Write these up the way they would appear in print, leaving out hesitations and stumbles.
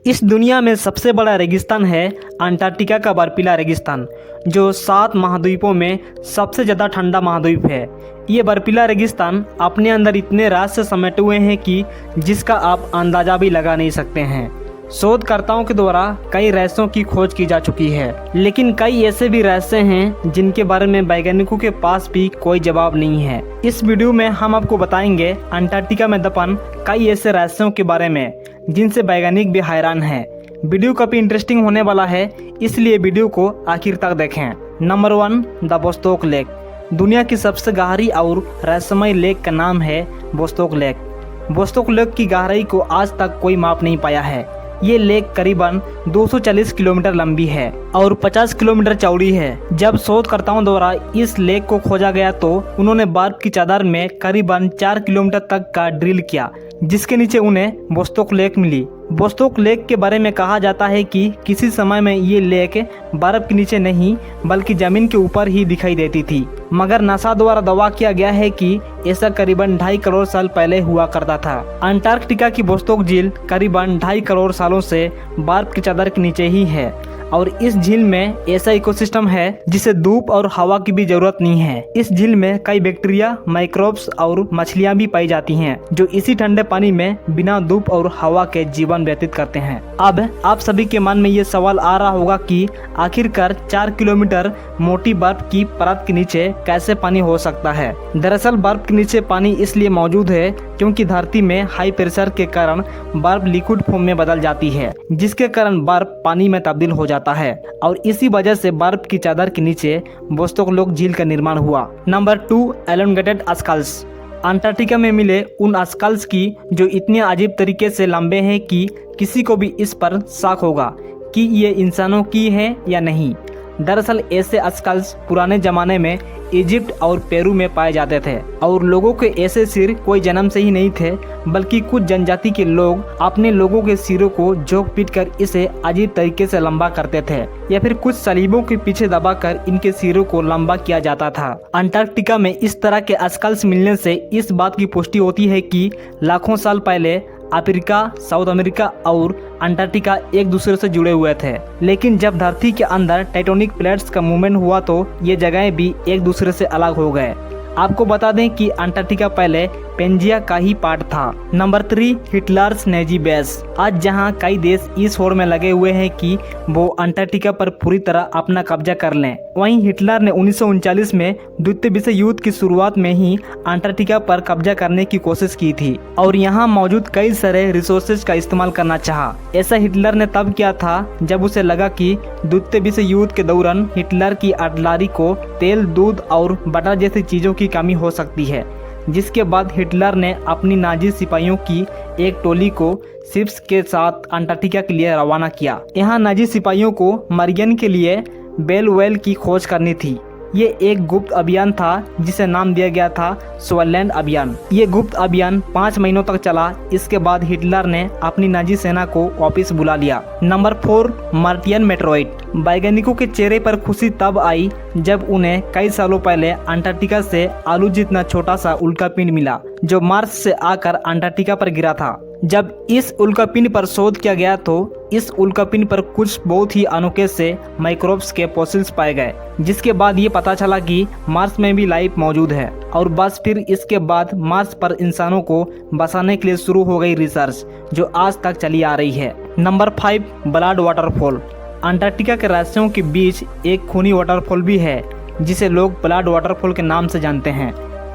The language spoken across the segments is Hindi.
इस दुनिया में सबसे बड़ा रेगिस्तान है अंटार्कटिका का बर्फीला रेगिस्तान, जो 7 महाद्वीपों में सबसे ज़्यादा ठंडा महाद्वीप है। ये बर्फीला रेगिस्तान अपने अंदर इतने रहस्य समेटे हुए हैं कि जिसका आप अंदाज़ा भी लगा नहीं सकते हैं। शोधकर्ताओं के द्वारा कई रहस्यों की खोज की जा चुकी है, लेकिन कई ऐसे भी रहस्य हैं जिनके बारे में वैज्ञानिकों के पास भी कोई जवाब नहीं है। इस वीडियो में हम आपको बताएंगे अंटार्कटिका में दफन कई ऐसे रहस्यों के बारे में जिनसे वैज्ञानिक भी हैरान हैं। वीडियो काफी इंटरेस्टिंग होने वाला है, इसलिए वीडियो को आखिर तक देखें। Number 1, the Vostok lake. दुनिया की सबसे गहरी और रहस्यमय लेक का नाम है वोस्टोक लेक। वोस्टोक लेक की गहराई को आज तक कोई माप नहीं पाया है। ये लेक करीबन 240 किलोमीटर लंबी है और 50 किलोमीटर चौड़ी है। जब शोधकर्ताओं द्वारा इस लेक को खोजा गया तो उन्होंने बर्फ की चादर में करीबन 4 किलोमीटर तक का ड्रिल किया, जिसके नीचे उन्हें वोस्टोक लेक मिली। वोस्टोक लेक के बारे में कहा जाता है कि किसी समय में ये लेक बर्फ के नीचे नहीं बल्कि जमीन के ऊपर ही दिखाई देती थी, मगर नासा द्वारा दावा किया गया है कि ऐसा करीबन 2.5 करोड़ साल पहले हुआ करता था। अंटार्कटिका की वोस्टोक झील करीबन 2.5 करोड़ सालों से बर्फ की चादर के नीचे ही है और इस झील में ऐसा इकोसिस्टम है जिसे धूप और हवा की भी जरूरत नहीं है। इस झील में कई बैक्टीरिया, माइक्रोब्स और मछलियां भी पाई जाती हैं, जो इसी ठंडे पानी में बिना धूप और हवा के जीवन व्यतीत करते हैं। अब आप सभी के मन में ये सवाल आ रहा होगा कि आखिरकार 4 किलोमीटर मोटी बर्फ की परत के नीचे कैसे पानी हो सकता है। दरअसल बर्फ के नीचे पानी इसलिए मौजूद है क्योंकि धरती में हाई प्रेशर के कारण बर्फ लिक्विड फॉर्म में बदल जाती है, जिसके कारण बर्फ पानी में तब्दील हो जाता है और इसी वजह से बर्फ की चादर के नीचे वोस्टोक लेक झील का निर्माण हुआ। Number 2, elongated sculls. अंटार्कटिका में मिले उन स्कल्स की जो इतने अजीब तरीके से लंबे हैं कि किसी को भी इस पर शक होगा कि ये इंसानों की हैं या नहीं। दरअसल ऐसे स्कल्स पुराने जमाने में इजिप्ट और पेरू में पाए जाते थे और लोगों के ऐसे सिर कोई जन्म से ही नहीं थे, बल्कि कुछ जनजाति के लोग अपने लोगों के सिरों को जोक पीट कर इसे अजीब तरीके से लंबा करते थे या फिर कुछ सलीबों के पीछे दबाकर इनके सिरों को लंबा किया जाता था। अंटार्कटिका में इस तरह के स्कल्स मिलने से इस बात की पुष्टि होती है कि लाखों साल पहले अफ्रीका, साउथ अमेरिका और अंटार्कटिका एक दूसरे से जुड़े हुए थे, लेकिन जब धरती के अंदर टेक्टोनिक प्लेट्स का मूवमेंट हुआ तो ये जगहें भी एक दूसरे से अलग हो गए। आपको बता दें कि अंटार्कटिका पहले पेंजिया का ही पार्ट था। Number 3, Hitler's navy base. आज जहां कई देश इस होड़ में लगे हुए हैं कि वो अंटार्कटिका पर पूरी तरह अपना कब्जा कर लें, वहीं हिटलर ने 1939 में द्वितीय विश्व युद्ध की शुरुआत में ही अंटार्कटिका पर कब्जा करने की कोशिश की थी और यहाँ मौजूद कई सारे रिसोर्सेज का इस्तेमाल करना चाहा। ऐसा हिटलर ने तब किया था जब उसे लगा कि द्वितीय विश्व युद्ध के दौरान हिटलर की आर्टिलरी को तेल, दूध और बटर जैसी चीजों की कमी हो सकती है, जिसके बाद हिटलर ने अपनी नाजी सिपाहियों की एक टोली को शिप्स के साथ अंटार्कटिका के लिए रवाना किया। यहाँ नाजी सिपाहियों को मरियन के लिए बेल वेल की खोज करनी थी। ये एक गुप्त अभियान था जिसे नाम दिया गया था स्वेलैंड अभियान। ये गुप्त अभियान 5 महीनों तक चला। इसके बाद हिटलर ने अपनी नाजी सेना को वापस बुला लिया। Number 4, Martian meteoroid. वैज्ञानिकों के चेहरे पर खुशी तब आई जब उन्हें कई सालों पहले अंटार्कटिका से आलू जितना छोटा सा उल्कापिंड मिला, जो मार्स से आकर अंटार्कटिका पर गिरा था। जब इस उल्कापिंड पर शोध किया गया तो इस उल्कापिंड पर कुछ बहुत ही अनोखे से माइक्रोब्स के फॉसिल्स पाए गए, जिसके बाद ये पता चला कि मार्स में भी लाइफ मौजूद है और बस फिर इसके बाद मार्स पर इंसानों को बसाने के लिए शुरू हो गई रिसर्च, जो आज तक चली आ रही है। Number 5, blood waterfall. अंटार्कटिका के रहस्यों के बीच एक खूनी वाटरफॉल भी है जिसे लोग ब्लड वाटरफॉल के नाम से जानते हैं।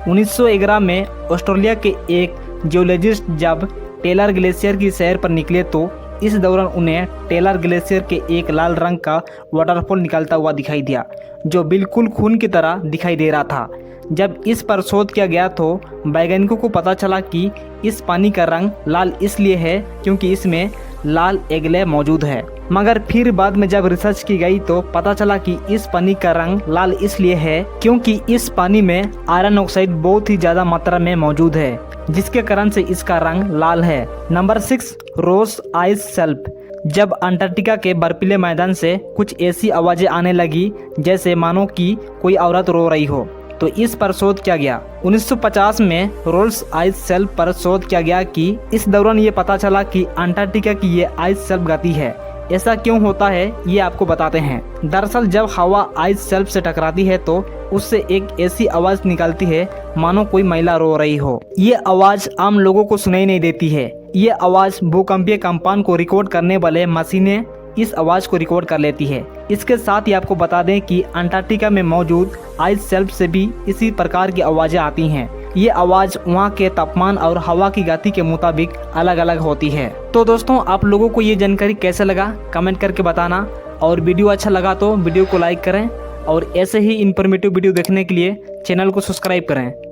1911 में ऑस्ट्रेलिया के एक जियोलॉजिस्ट जब टेलर ग्लेशियर की सैर पर निकले तो इस दौरान उन्हें टेलर ग्लेशियर के एक लाल रंग का वाटरफॉल निकलता हुआ दिखाई दिया, जो बिल्कुल खून की तरह दिखाई दे रहा था। जब इस पर शोध किया गया तो वैज्ञानिकों को पता चला कि इस पानी का रंग लाल इसलिए है क्योंकि इसमें लाल एग्ले मौजूद है, मगर फिर बाद में जब रिसर्च की गई तो पता चला कि इस पानी का रंग लाल इसलिए है क्योंकि इस पानी में आयरन ऑक्साइड बहुत ही ज्यादा मात्रा में मौजूद है, जिसके कारण से इसका रंग लाल है। नंबर 6, रोस आइस शेल्फ। जब अंटार्कटिका के बर्फीले मैदान से कुछ ऐसी आवाजें आने लगी जैसे मानो कि कोई औरत रो रही हो, तो इस पर शोध किया गया। 1950 में रोल्स आइस शेल्फ पर शोध किया गया कि इस दौरान ये पता चला कि अंटार्कटिका की ये आइस शेल्फ गति है। ऐसा क्यों होता है ये आपको बताते हैं। दरअसल जब हवा आइस शेल्फ से टकराती है तो उससे एक ऐसी आवाज निकलती है मानो कोई महिला रो रही हो। ये आवाज आम लोगों को सुनाई नहीं देती है। ये आवाज भूकंपीय कंपन को रिकॉर्ड करने वाले मशीनें इस आवाज को रिकॉर्ड कर लेती है। इसके साथ ही आपको बता दें कि अंटार्कटिका में मौजूद आइस शेल्फ से भी इसी प्रकार की आवाजें आती हैं। ये आवाज वहाँ के तापमान और हवा की गति के मुताबिक अलग अलग होती है। तो दोस्तों, आप लोगों को ये जानकारी कैसे लगा कमेंट करके बताना, और वीडियो अच्छा लगा तो वीडियो को लाइक करें और ऐसे ही इन्फॉर्मेटिव वीडियो देखने के लिए चैनल को सब्सक्राइब करें।